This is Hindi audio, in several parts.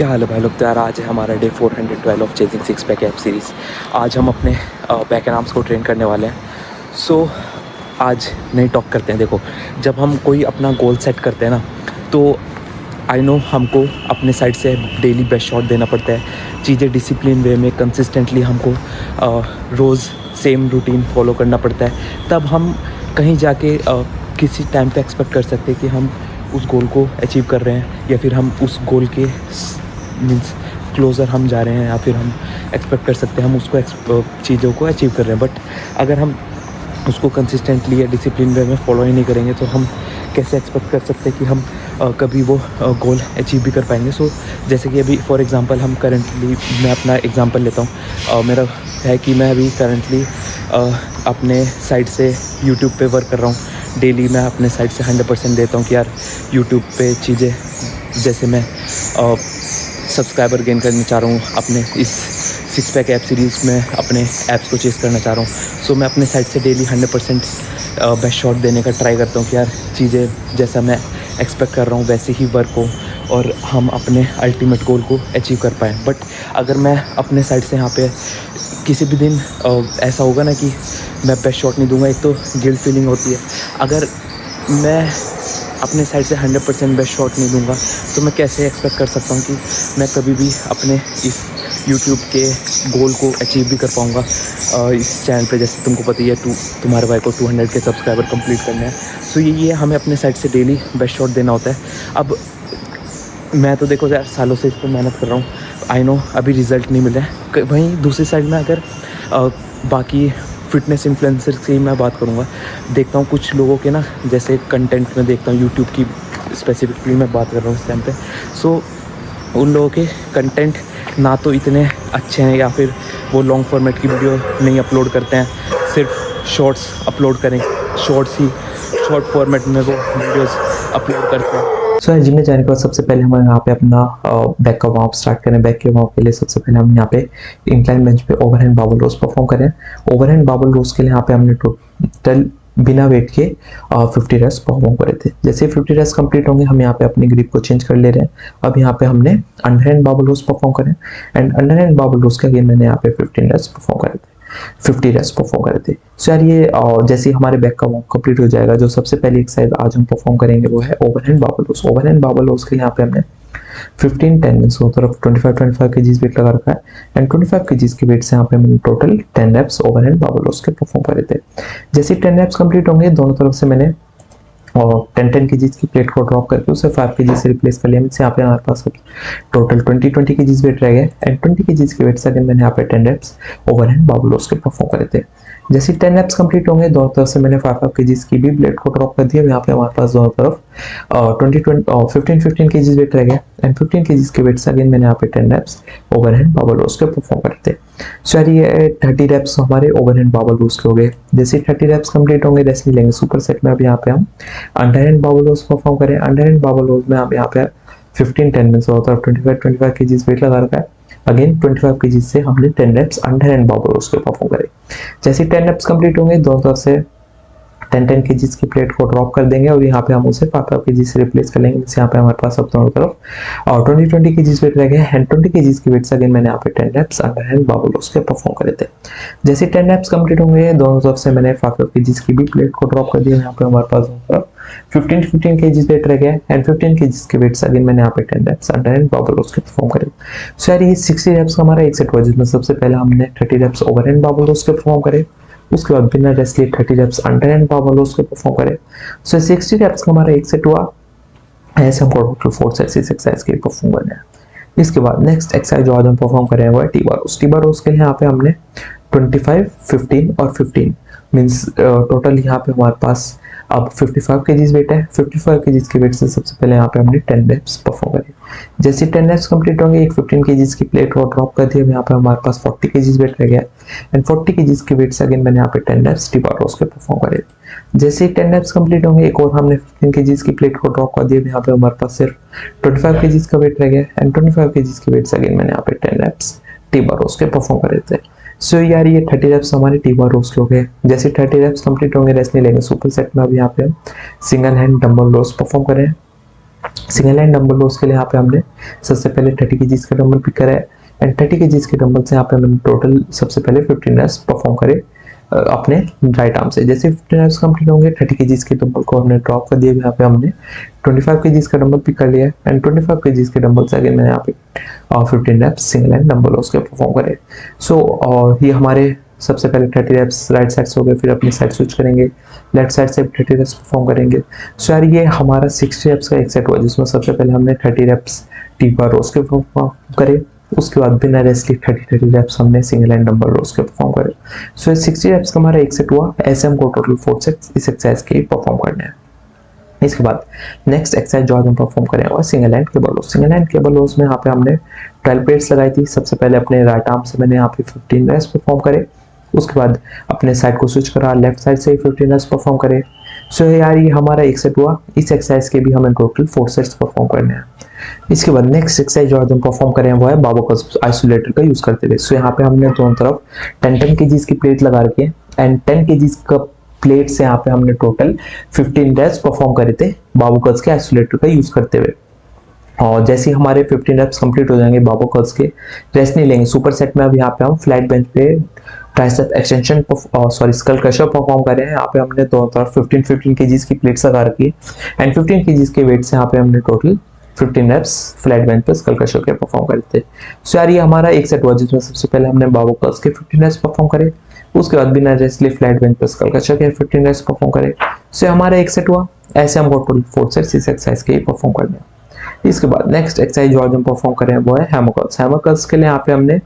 क्या हाल है भाई लोग। तो यार आज है हमारा day 412 of chasing six pack abs series. आज हम अपने बैक एंड आर्म्स को ट्रेन करने वाले हैं। आज नई टॉक करते हैं। देखो, जब हम कोई अपना गोल सेट करते हैं ना, तो आई नो हमको अपने साइड से डेली बेस्ट शॉट देना पड़ता है। चीज़ें डिसिप्लिन वे में कंसिस्टेंटली हमको रोज़ सेम रूटीन फॉलो करना पड़ता है। तब हम कहीं जाके किसी टाइम पे एक्सपेक्ट कर सकते हैं कि हम उस गोल को अचीव कर रहे हैं, या फिर हम उस गोल के मीन्स क्लोज़र हम जा रहे हैं, या फिर हम एक्सपेक्ट कर सकते हैं हम उसको चीज़ों को अचीव कर रहे हैं। बट अगर हम उसको कंसिस्टेंटली या डिसिप्लिन वे में फॉलो ही नहीं करेंगे, तो हम कैसे एक्सपेक्ट कर सकते हैं कि हम कभी वो गोल अचीव भी कर पाएंगे। जैसे कि अभी फॉर एग्ज़ाम्पल हम करेंटली, मैं अपना एग्ज़ाम्पल लेता हूँ। मेरा है कि मैं अभी करेंटली अपने साइड से यूट्यूब पे वर्क कर रहा हूँ। डेली मैं अपने साइड से 100% देता हूँ कि यार यूट्यूब पे चीज़ें, जैसे मैं सब्सक्राइबर गेन करना चाह रहा हूँ अपने इस सिक्स पैक ऐप सीरीज़ में, अपने ऐप्स को चेस करना चाह रहा हूँ। मैं अपने साइड से डेली 100% बेस्ट शॉट देने का ट्राई करता हूँ कि यार चीज़ें जैसा मैं एक्सपेक्ट कर रहा हूँ वैसे ही वर्क हो, और हम अपने अल्टीमेट गोल को अचीव कर पाएँ। बट अगर मैं अपने साइड से यहाँ पे किसी भी दिन ऐसा होगा ना कि मैं बेस्ट शॉट नहीं दूंगा, एक तो गिल्ट फीलिंग होती है। अगर मैं अपने साइड से 100% बेस्ट शॉट नहीं दूंगा, तो मैं कैसे एक्सपेक्ट कर सकता हूँ कि मैं कभी भी अपने इस यूट्यूब के गोल को अचीव भी कर पाऊँगा। इस चैनल पे जैसे तुमको पता ही है, तुम्हारे भाई को 200 के सब्सक्राइबर कंप्लीट करने हैं। ये हमें अपने साइड से डेली बेस्ट शॉट देना होता है। अब मैं तो देखो यार सालों से इस पर मेहनत कर रहा हूँ, आई नो अभी रिज़ल्ट नहीं मिला है। वहीं दूसरी साइड में अगर बाकी फ़िटनेस इन्फ्लुएंसर की मैं बात करूँगा, देखता हूँ कुछ लोगों के ना, जैसे कंटेंट में देखता हूँ यूट्यूब की स्पेसिफिकली मैं बात कर रहा हूँ इस टाइम पे। उन लोगों के कंटेंट ना तो इतने अच्छे हैं, या फिर वो लॉन्ग फॉर्मेट की वीडियो नहीं अपलोड करते हैं, सिर्फ शॉर्ट्स अपलोड करें, शॉर्ट फॉर्मेट में वो वीडियोस अपलोड करते हैं। जिम में जाने के बाद सबसे पहले हम यहाँ पे अपना बैक का वार्म अप स्टार्ट करें। बैक के वार्म अप के लिए सबसे पहले हम यहाँ पे इंक्लाइन बेंच पे ओवरहैंड बार्बल रोज परफॉर्म करें। ओवरहैंड बार्बल रोज के लिए यहाँ पे हमने टोटल बिना वेट के 50 रेप्स परफॉर्म करे थे। जैसे 50 रेप्स कंप्लीट होंगे, हम यहाँ पे अपनी ग्रिप को चेंज कर ले रहे हैं। अब यहाँ पे हमने अंडरहैंड बार्बल रोज परफॉर्म करें, एंड अंडरहैंड बार्बल रोज के अगेन मैंने यहाँ पे 15 रेप्स परफॉर्म करे थे, 50 रेप्स परफॉर्म करे थे। यार ये जैसे ही हमारे बैक का वार्म कंप्लीट हो जाएगा, जो सबसे पहली एक्सरसाइज आज हम परफॉर्म करेंगे वो है ओवरहैंड बार्बल रोज। ओवरहैंड बार्बल रोज के लिए यहाँ पे हमने 15-10 मीन्स तरफ 25 केजीज वेट लगा रखा है, एंड 25 केजीज के वेट से यहाँ पे मैंने टोटल 10 रेप्स ओवरहैंड बार्बल रोज के परफॉर्म करे थे। जैसे 10 रेप्स कंप्लीट होंगे, दोनों तरफ से मैंने और 10 केजीज की प्लेट को ड्रॉप करके उसे 5 केजी से रिप्लेस कर लिया। यहाँ पे हमारे पास टोटल 20 केजीज वेट रह गए, एंड 20 केजीज के वेट से अगेन मैंने यहाँ पे 10 रेप्स ओवरहैंड बार्बल रोज के परफॉर्म करे थे। जैसे 10 रेप्स कंप्लीट होंगे, दोनों तरफ से मैंने 5 केजीज की भी प्लेट को ड्रॉप कर दिया। यहाँ पे हमारे पास दोनों तरफ 15 केजीज वेट रह गए, एंड 15 केजीज के वेट से अगेन मैंने यहाँ पे 10 रेप्स ओवरहैंड बार्बल रोज के परफॉर्म करे थे। यार ये 30 रेप्स हमारे ओवरहैंड बार्बल रोज के हो गए। जैसे 30 रेप्स कंप्लीट होंगे, रेस्ट नहीं लेंगे सुपर सेट में। अब यहाँ पे हम अंडरहैंड बार्बल रोज परफॉर्म करें। अंडरहैंड बार्बल रोज में हम यहाँ पे 15-10 मीन्स होता है 25 केजीज वेट लगा रखा है। अगेन 25 केजी से हमने 10 रेप्स अंडरहैंड बार्बल रोज के परफॉर्म करे। जैसे 10 रेप्स कंप्लीट होंगे, दोनों तरफ से 10 केजीज की प्लेट को ड्रॉप कर देंगे, और यहाँ पे हम उसे 5 केजी से रिप्लेस कर लेंगे। यहाँ पे हमारे पास अब दोनों तरफ और 20 केजीज वेट रह गए, एंड 20 केजीज की वेट से अगेन मैंने यहाँ पे 10 रेप्स अंडरहैंड बार्बल रोज के परफॉर्म करे थे। जैसे 10 रेप्स कंप्लीट होंगे, दोनों तरफ से मैंने 5 केजीज की भी प्लेट को ड्रॉप कर दिया। यहाँ पे हमारे पास दोनों तरफ 15 केजीज वेट रह गए, एंड 15 केजीज के वेट से अगेन मैंने यहाँ पे 10 रेप्स अंडरहैंड बार्बल रोज के परफॉर्म करे। यार ये 60 रेप्स का हमारा एक सेट हुआ, जिसमें सबसे पहले हमने 30 रेप्स ओवरहैंड बार्बल रोज के परफॉर्म करे। उसके बाद बिना रेस्ट लिए 30 रेप्स अंडरहैंड बार्बल रोज के परफॉर्म करे। 60 रेप्स का हमारा एक सेट हुआ। ऐसे हमको टोटल 4 सेट्स इस एक्सरसाइज के परफॉर्म करने हैं। इसके बाद नेक्स्ट एक्सरसाइज जो आज हम परफॉर्म कर रहे हैं वो है टी बार रोज। टी बार रोज के लिए यहाँ पे हमने 25, 15 और 15 मीन्स टोटल यहाँ पे हमारे पास अब 55 केजीज वेट है। 55 केजीज के वेट से सबसे पहले यहाँ पे हमने 10 रेप्स परफॉर्म करे। जैसे 10 रेप्स कंप्लीट होंगे, एक 15 केजीज की प्लेट को ड्रॉप कर दिया। यहाँ पे हमारे पास 40 केजीज वेट रह गया, एंड 40 केजीज के वेट से अगेन मैंने यहाँ पे 10 रेप्स टी बार रोज के परफॉर्म करे। जैसे 10 रेप्स कंप्लीट होंगे, एक और हमने 15 केजीज की प्लेट को ड्रॉप कर दिया। यहाँ पे हमारे पास सिर्फ 25 केजीज का वेट रह गया, एंड 25 केजीज के वेट से अगेन मैंने यहाँ पे 10 रेप्स टी बार रोज के परफॉर्म करे थे। यार ये 30 रेप्स हमारे टी बार रोज के हो गए। जैसे 30 रेप्स कंप्लीट होंगे, रेस्ट नहीं लेंगे सुपर सेट में। अब यहाँ पे हम सिंगल हैंड डंबल रोज परफॉर्म करें। सिंगल हैंड डंबल रोज के लिए यहाँ पे हमने सबसे पहले 30 kg का डंबल पिक करा है एंड 30 kg के डंबल से यहाँ पे हमने टोटल सबसे पहले 15 reps परफॉर्म करे अपने राइट आर्म से। जैसे 15 reps कंप्लीट होंगे 30 kg के डंबल को हमने ड्रॉप कर दिया। यहाँ पे हमने 25 kg का डंबल पिक कर लिया है एंड 25 kg के डंबल से अगेन मैंने यहाँ पे 15 reps सिंगल हैंड डंबल रोज के परफॉर्म करे। सो ये हमारे सबसे पहले 30 reps राइट साइड से हो गए, फिर अपनी साइड स्विच करेंगे, लेफ्ट साइड से 30 reps परफॉर्म करेंगे। सो यार ये हमारा 60 reps का एक सेट हुआ जिसमें सबसे पहले हमने 30 reps टी बार रोज के परफॉर्म करे, उसके बाद बिना रेस्ट के 30 reps हमने सिंगल हैंड डंबल रोज के परफॉर्म करे। सो 60 reps का हमारा एक सेट हुआ। ऐसे हमको टोटल 4 सेट्स इस एक्सरसाइज के परफॉर्म करने हैं। इसके बाद नेक्स्ट एक्सरसाइज जो आज हम परफॉर्म करें वो सिंगल हैंड केबल रोज। सिंगल हैंड केबल रोज में यहाँ पे हमने 12 प्लेट्स लगाई थी। सबसे पहले अपने राइट आर्म से मैंने यहाँ पे 15 reps परफॉर्म करे, उसके बाद अपने साइड को स्विच करा, लेफ्ट साइड से 15 reps परफॉर्म करे। सो यार ये हमारा एक सेट हुआ। इस एक्सरसाइज के भी हमें टोटल 4 सेट्स परफॉर्म करने हैं। इसके बाद नेक्स्ट एक्सरसाइज जो आज हम परफॉर्म करें वो है बाबू कर्ल्स आइसोलेटर का यूज करते हुए। सो यहाँ पे हमने दोनों तरफ 10 kg की प्लेट लगा रखी है एंड 10 kg का प्लेट से यहाँ पे हमने टोटल 15 reps परफॉर्म करे थे बाबू कर्ल्स के आइसोलेटर का यूज करते हुए। और जैसे ही हमारे 15 reps कंप्लीट हो जाएंगे बाबू कर्ल्स के, रेस्ट नहीं लेंगे। सुपर सेट में अब यहाँ पे हम फ्लैट बेंच पे tricep extension skull crusher perform कर रहे हैं। यहाँ पे हमने दोनों तरफ 15 kg की प्लेट्स लगा रखी है एंड 15 kg के वेट से यहाँ पे हमने टोटल 15 reps फ्लैट बेंच पे स्कल क्रशर के परफॉर्म करे थे। सो यार ये हमारा एक सेट हुआ जिसमें सबसे पहले हमने बाबू कर्ल्स के 15 reps परफॉर्म करे, उसके बाद बिना रेस्ट लिए फ्लैट बेंच पे स्कल क्रशर के 15 reps परफॉर्म करे। सो हमारा एक सेट हुआ। ऐसे हमको टोटल 4 सेट्स इस एक्सरसाइज के परफॉर्म करने हैं। इसके बाद नेक्स्ट एक्सरसाइज जो आज हम परफॉर्म कर रहे हैं वो है हैमर कर्ल्स। हैमर कर्ल्स के लिए यहाँ पे हमने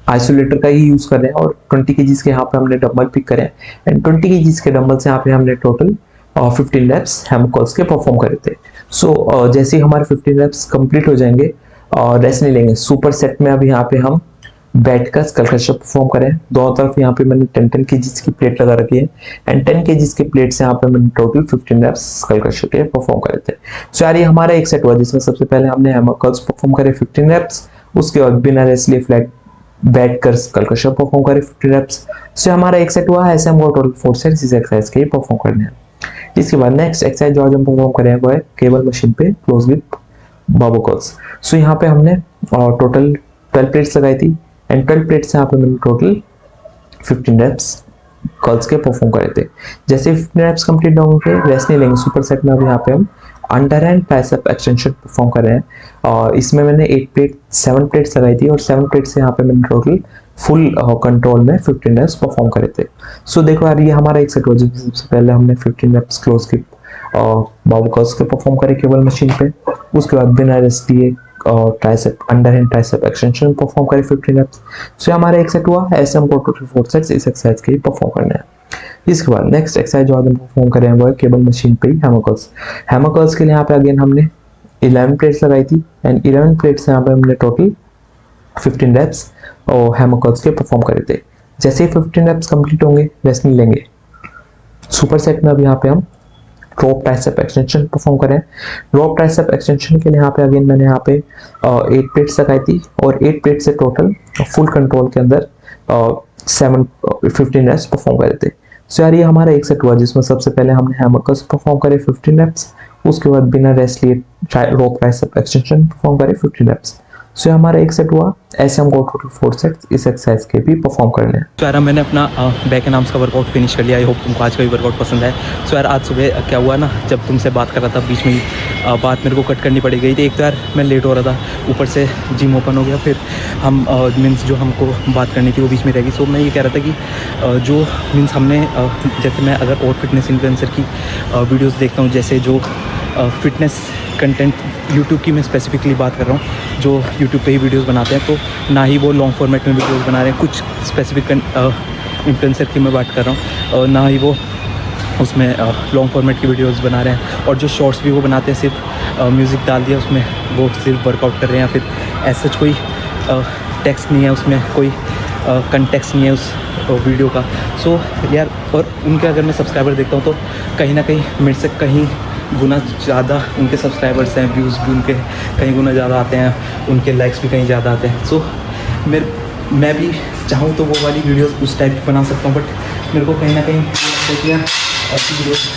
आइसोलेटर का ही यूज कर रहे हैं और 20 kg के यहाँ पे हमने डंबल पिक करे एंड 20 kg के डंबल से यहाँ पे हमने टोटल 15 reps हैमर कर्ल्स के परफॉर्म करे थे। सो जैसे ही हमारे 15 reps कंप्लीट हो जाएंगे और रेस्ट नहीं लेंगे। सुपर सेट में अब यहाँ पे हम बैठ कर स्कल क्रशर परफॉर्म करें। दोनों तरफ यहाँ पे मैंने 10 kg की प्लेट लगा रखी है एंड 10 kg के प्लेट से यहाँ पे मैंने टोटल 15 reps स्कल क्रशर के परफॉर्म करे थे। सो यार ये हमारा एक सेट हुआ जिसमें सबसे पहले हमने हैमर कर्ल्स परफॉर्म करे 15 reps, उसके बाद बिना रेस्ट लिए फ्लैट बैठ कर स्कल क्रशर परफॉर्म करे 15 reps। सो हमारा एक सेट हुआ। ऐसे हमको टोटल 4 सेट्स इस एक्सरसाइज के परफॉर्म करने हैं। इसके बाद नेक्स्ट एक्सरसाइज जो आज हम परफॉर्म करें वो है केबल मशीन पे क्लोज ग्रिप बाबू कर्ल्स। सो यहाँ पे हमने टोटल 12 प्लेट्स लगाई थी एंड 12 प्लेट्स से यहाँ पे मैंने टोटल 15 reps कर्ल्स के परफॉर्म करे थे। जैसे 15 reps कंप्लीट होंगे रेस्ट नहीं लेंगे। सुपर सेट में अभी यहाँ पे हम under hand tricep extension perform कर रहे हैं और इसमें मैंने 7 प्लेट्स लगाई थी और 7 प्लेट से यहाँ पे मैंने टोटल फुल कंट्रोल में 15 reps परफॉर्म करे थे। सो देखो यार ये हमारा एक सेट हुआ जिसमें सबसे पहले हमने 15 reps क्लोज ग्रिप बाबू कर्ल्स के परफॉर्म करे केबल मशीन पे, उसके बाद बिना रेस्ट लिए tricep under hand tricep extension perform करे 15 reps। सो हमारा एक सेट हुआ। ऐसे हमको टोटल 4 सेट्स इस एक्सरसाइज के परफॉर्म करने हैं। इसके बाद नेक्स्ट एक्सरसाइज जो हम परफॉर्म कर रहे हैं वो है केबल मशीन पे ही हैमर कर्ल्स। हैमर कर्ल्स के लिए यहाँ पे अगेन हमने 11 प्लेट्स लगाई थी एंड 11 प्लेट्स यहाँ पे हमने टोटल 15 reps और हैमर कर्ल्स के परफॉर्म करे थे। जैसे ही 15 reps कंप्लीट होंगे रेस्ट नहीं लेंगे। सुपर सेट में अब यहाँ पे हम ड्रॉप ट्राइसेप एक्सटेंशन परफॉर्म करें। ड्रॉप ट्राइसेप एक्सटेंशन के लिए यहाँ पे अगेन मैंने यहाँ पे 8 प्लेट्स लगाई थी और 8 प्लेट से टोटल फुल कंट्रोल के अंदर 15 reps परफॉर्म करे थे। सो यार ये हमारा एक सेट हुआ जिसमें सबसे पहले हमने हैमर कर्ल्स परफॉर्म करे 15 reps, उसके बाद बिना रेस्ट लिए ड्रॉप ट्राइसेप एक्सटेंशन परफॉर्म करे 15 reps। सो हमारा एक सेट हुआ। ऐसे हमको टोटल 4 सेट्स इस एक्सरसाइज के भी परफॉर्म करने हैं। तो यार मैंने अपना बैक एंड आर्म्स का वर्कआउट फिनिश कर लिया। आई होप तुमको आज का भी वर्कआउट पसंद है। सो यार आज सुबह क्या हुआ ना, जब तुमसे बात कर रहा था बीच में ही बात मेरे को कट करनी पड़ गई थी। एक तो यार मैं लेट हो रहा था, ऊपर से जिम ओपन हो गया, फिर हम मीन्स जो हमको बात करनी थी वो बीच में रह गई। सो मैं ये कह रहा था कि जो मीन्स हमने जैसे मैं अगर और फिटनेस इन्फ्लुएंसर की वीडियोज़ देखता हूँ, जैसे जो फिटनेस कंटेंट यूट्यूब की मैं स्पेसिफिकली बात कर रहा हूँ, जो यूट्यूब पे ही वीडियोस बनाते हैं, तो ना ही वो लॉन्ग फॉर्मेट में वीडियोस बना रहे हैं। कुछ स्पेसिफिक इन्फ्लुएंसर की मैं बात कर रहा हूँ, और ना ही वो उसमें लॉन्ग फॉर्मेट की वीडियोस बना रहे हैं, और जो शॉर्ट्स भी वो बनाते हैं सिर्फ म्यूज़िक डाल दिया उसमें, वो सिर्फ वर्कआउट कर रहे हैं, या फिर ऐसा कोई टेक्स्ट नहीं है उसमें, कोई कंटेक्स्ट नहीं है उस वीडियो का। सो यार, और उनके अगर मैं सब्सक्राइबर देखता हूँ तो कहीं ना कहीं मेरे से कहीं गुना ज़्यादा उनके सब्सक्राइबर्स हैं, व्यूज़ भी उनके कहीं गुना ज़्यादा आते हैं, उनके लाइक्स भी कहीं ज़्यादा आते हैं। सो मैं भी चाहूँ तो वो वाली वीडियोस उस टाइप की बना सकता हूँ, बट मेरे को कहीं ना कहीं लगता है कि यार ऐसी वीडियोस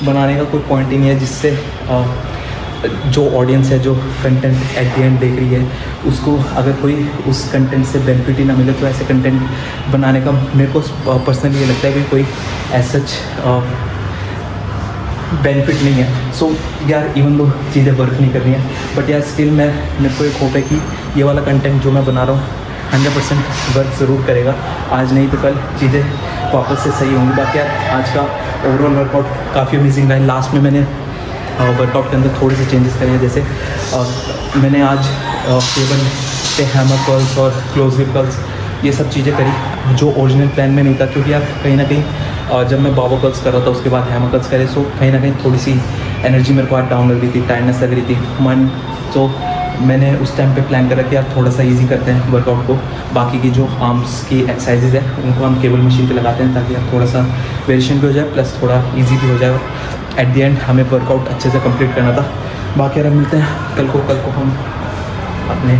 बनाने का कोई पॉइंट ही नहीं है जिससे जो ऑडियंस है, जो कंटेंट एट द एंड देख रही है, उसको अगर कोई उस कंटेंट से बेनिफिट ही ना मिले तो ऐसे कंटेंट बनाने का मेरे को पर्सनली ये लगता है कि कोई एज सच बेनिफिट नहीं है। सो यार इवन दो चीज़ें वर्क नहीं कर रही हैं, बट यार स्टिल मेरे को एक होप है कि ये वाला कंटेंट जो मैं बना रहा हूँ 100% वर्क ज़रूर करेगा। आज नहीं तो कल चीज़ें वापस से सही होंगी। बाकी यार आज का ओवरऑल वर्कआउट काफ़ी अमेजिंग रहा है। लास्ट में मैंने वर्कआउट के अंदर थोड़े से चेंजेस करे हैं, जैसे मैंने आज केबल पे हैमर कर्ल्स और क्लोज ग्रिप कर्ल्स ये सब चीज़ें करी जो ओरिजिनल प्लान में नहीं था, क्योंकि यार कहीं ना कहीं जब मैं बाबा कर्ल्स कर रहा था उसके बाद हैमर कर्ल्स करे, सो कहीं ना कहीं थोड़ी सी एनर्जी मेरे को आज डाउन लग रही थी, टायर्डनेस लग रही थी मन। तो मैंने उस टाइम पे प्लान करा कि यार थोड़ा सा इजी करते हैं वर्कआउट को, बाकी की जो आर्म्स की एक्सरसाइजेज है उनको हम केबल मशीन पे लगाते हैं ताकि यार थोड़ा सा वेरिएशन भी हो जाए प्लस थोड़ा इजी भी हो जाए, और एट द एंड हमें वर्कआउट अच्छे से कंप्लीट करना था। बाकी यार मिलते हैं कल को हम अपने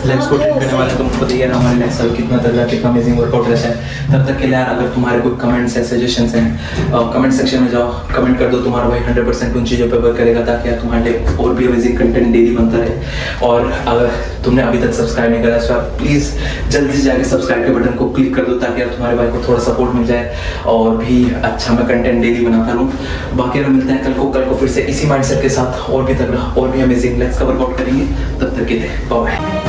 लेग्स को ट्रेन करने वाले। तुमको पता ही है ना हमारे नेक्स्ट साल कितना तगड़ा कितना अमेजिंग वर्कआउट रहता है। तब तक के लिए यार अगर तुम्हारे कोई कमेंट्स हैं, सजेशंस हैं, कमेंट सेक्शन में जाओ, कमेंट कर दो। तुम्हारा भाई 100% उन चीज़ों पे वर्क करेगा ताकि यार तुम्हारे और भी अमेजिंग कंटेंट डेली बनता रहे। और अगर तुमने अभी तक सब्सक्राइब नहीं करा तो आप प्लीज़ जल्दी से जाके सब्सक्राइब के बटन को क्लिक कर दो ताकि यार तुम्हारे भाई को थोड़ा सपोर्ट मिल जाए और भी अच्छा मैं कंटेंट डेली बनाता रहूँ। बाकी यार मिलते हैं कल को फिर से इसी माइंडसेट के साथ और भी तगड़ा और भी अमेजिंग लेग्स का वर्कआउट करेंगे। तब तक के लिए बाय बाय।